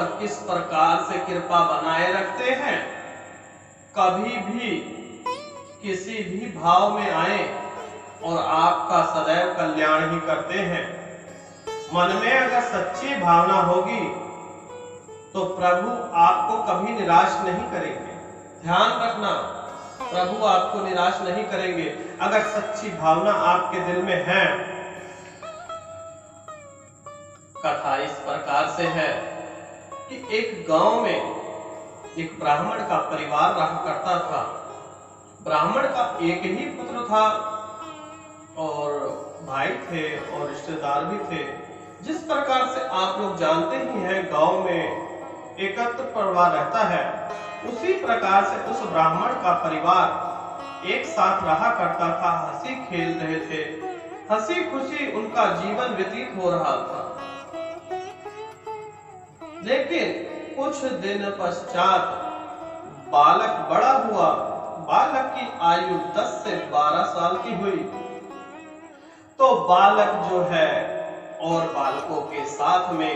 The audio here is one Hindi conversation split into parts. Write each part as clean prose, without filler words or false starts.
पर किस प्रकार से कृपा बनाए रखते हैं। कभी भी किसी भी भाव में आए और आपका सदैव कल्याण ही करते हैं। मन में अगर सच्ची भावना होगी तो प्रभु आपको कभी निराश नहीं करेंगे। ध्यान रखना, प्रभु आपको निराश नहीं करेंगे अगर सच्ची भावना आपके दिल में है। कथा इस प्रकार से है कि एक गांव में एक ब्राह्मण का परिवार रहा करता था। ब्राह्मण का एक ही पुत्र था और भाई थे और रिश्तेदार भी थे। जिस प्रकार से आप लोग जानते ही हैं, गांव में एकत्र परिवार रहता है, उसी प्रकार से उस ब्राह्मण का परिवार एक साथ रहा करता था। हंसी खेल रहे थे, हंसी खुशी उनका जीवन व्यतीत हो रहा था। लेकिन कुछ दिन पश्चात बालक बड़ा हुआ। बालक की आयु 10 से 12 साल की हुई तो बालक जो है और बालकों के साथ में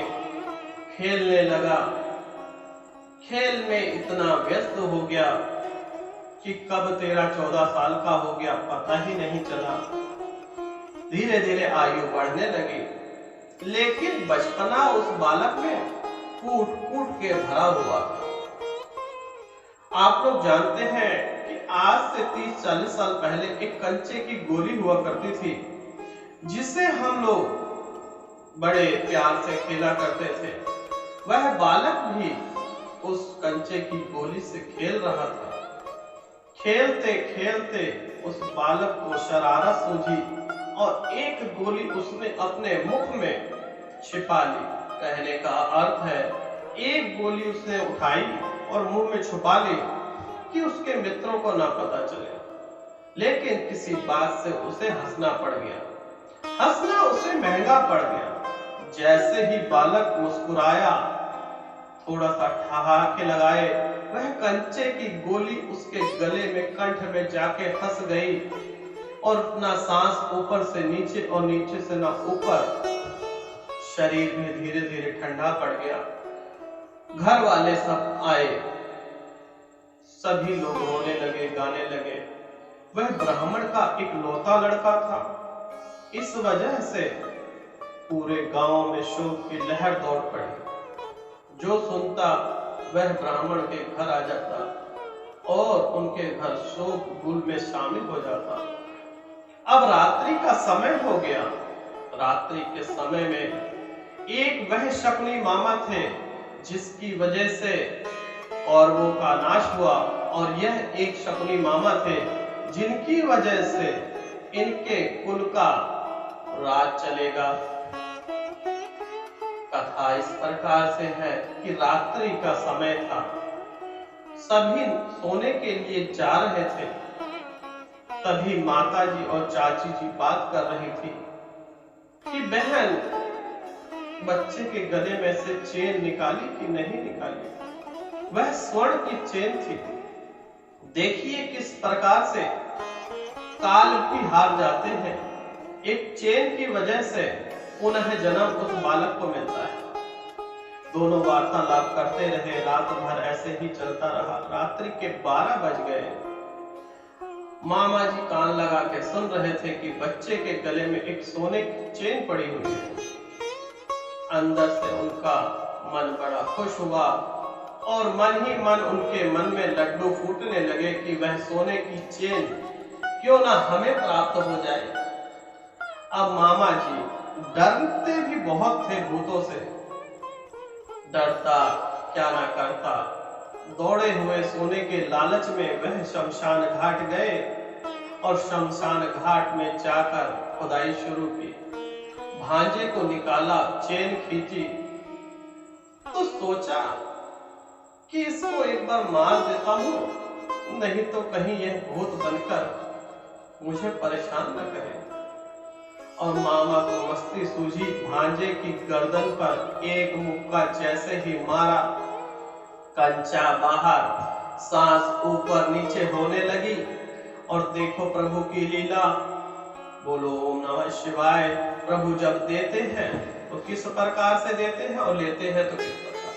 खेलने लगा। खेल में इतना व्यस्त हो गया कि कब 13-14 साल का हो गया पता ही नहीं चला। धीरे धीरे आयु बढ़ने लगी, लेकिन बचपना उस बालक में कूट कूट के भरा हुआ था। आप लोग जानते हैं कि आज से 30-40 साल पहले एक कंचे की गोली हुआ करती थी, जिसे हम लोग बड़े प्यार से खेला करते थे। वह बालक भी उस कंचे की गोली से खेल रहा था। खेलते खेलते उस बालक को शरारत सूझी और एक गोली उसने अपने मुख में छिपा ली। कहने का अर्थ है, एक गोली उसने उठाई और मुंह में छुपा ली कि उसके मित्रों को ना पता चले। लेकिन किसी बात से उसे हंसना पड़ गया। हंसना उसे महंगा पड़ गया। जैसे ही बालक मुस्कुराया, थोड़ा सा ठहाके लगाए, वह कंचे की गोली उसके गले में, कंठ में जाके फंस गई और अपना सांस ऊपर से नीचे और नीचे से ना ऊपर, शरीर में धीरे धीरे ठंडा पड़ गया। घर वाले सब आए, सभी लोग रोने लगे, गाने लगे। वह ब्राह्मण का इकलौता लड़का था। इस वजह से पूरे गांव में शोक की लहर दौड़ पड़ी। जो सुनता वह ब्राह्मण के घर आ जाता और उनके घर शोक गुल में शामिल हो जाता। अब रात्रि का समय हो गया। रात्रि के समय में एक वह शकुनी मामा थे जिसकी वजह से कौरवों का नाश हुआ, और यह एक शकुनी मामा थे जिनकी वजह से इनके कुल का राज चलेगा। कथा इस प्रकार से है कि रात्रि का समय था, सभी सोने के लिए जा रहे थे। तभी माताजी और चाची जी बात कर रही थी कि बहन, बच्चे के गले में से चेन निकाली कि नहीं निकाली। वह स्वर्ण की चेन थी। देखिए किस प्रकार से काल भी हार जाते हैं। एक चेन की वजह से पुनः जन्म उस बालक को मिलता है। दोनों वार्तालाप करते रहे। रात भर ऐसे ही चलता रहा। रात्रि के 12 बज गए। मामा जी कान लगा के सुन रहे थे कि बच्चे के गले में एक सोने की चेन पड़ी हुई है। अंदर से उनका मन बड़ा खुश हुआ और मन ही मन उनके मन में लड्डू फूटने लगे कि वह सोने की चेन क्यों ना हमें प्राप्त हो जाए। अब मामा जी डरते भी बहुत थे भूतों से। डरता क्या ना करता, दौड़े हुए सोने के लालच में वह शमशान घाट गए और शमशान घाट में जाकर खुदाई शुरू की। भांजे को निकाला, चेन खींची तो सोचा कि इसको एक बार मार देता हूं, नहीं तो कहीं यह भूत बनकर मुझे परेशान न करे। और मामा को मस्ती सूझी। भांजे की गर्दन पर एक मुक्का जैसे ही मारा, कंचा बाहर, सांस ऊपर नीचे होने लगी। और देखो प्रभु की लीला। बोलो ओम नमः शिवाय। प्रभु जब देते हैं तो किस प्रकार से देते हैं और लेते हैं तो किस प्रकार।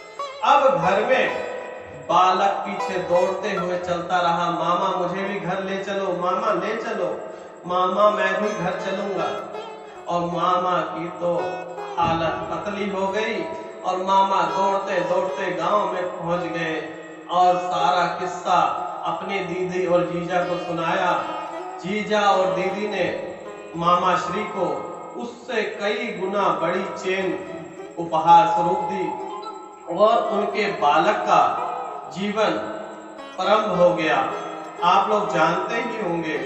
अब घर में बालक पीछे दौड़ते हुए चलता रहा, मामा मुझे भी घर ले चलो, मामा ले चलो, मामा मैं भी घर चलूंगा। और मामा की तो हालत पतली हो गई और मामा दौड़ते दौड़ते गांव में पहुंच गए और सारा किस्सा अपने दीदी और जीजा को सुनाया। जीजा और दीदी ने मामा श्री को उससे कई गुना बड़ी चेन उपहार स्वरूप दी और उनके बालक का जीवन प्रारंभ हो गया। आप लोग जानते ही होंगे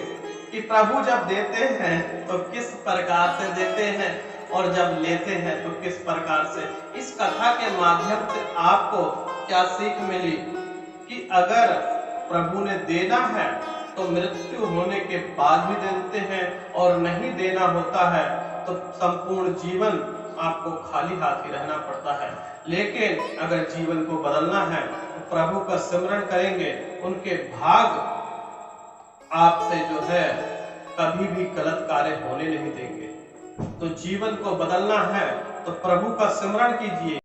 कि प्रभु जब देते हैं तो किस प्रकार से देते हैं और जब लेते हैं तो किस प्रकार से। इस कथा के माध्यम से आपको क्या सीख मिली कि अगर प्रभु ने देना है तो मृत्यु होने के बाद भी देते हैं और नहीं देना होता है तो संपूर्ण जीवन आपको खाली हाथ ही रहना पड़ता है। लेकिन अगर जीवन को बदलना है तो प्रभु का स्मरण करेंगे, उनके भाग आपसे जो है कभी भी गलत कार्य होने नहीं देंगे। तो जीवन को बदलना है तो प्रभु का स्मरण कीजिए,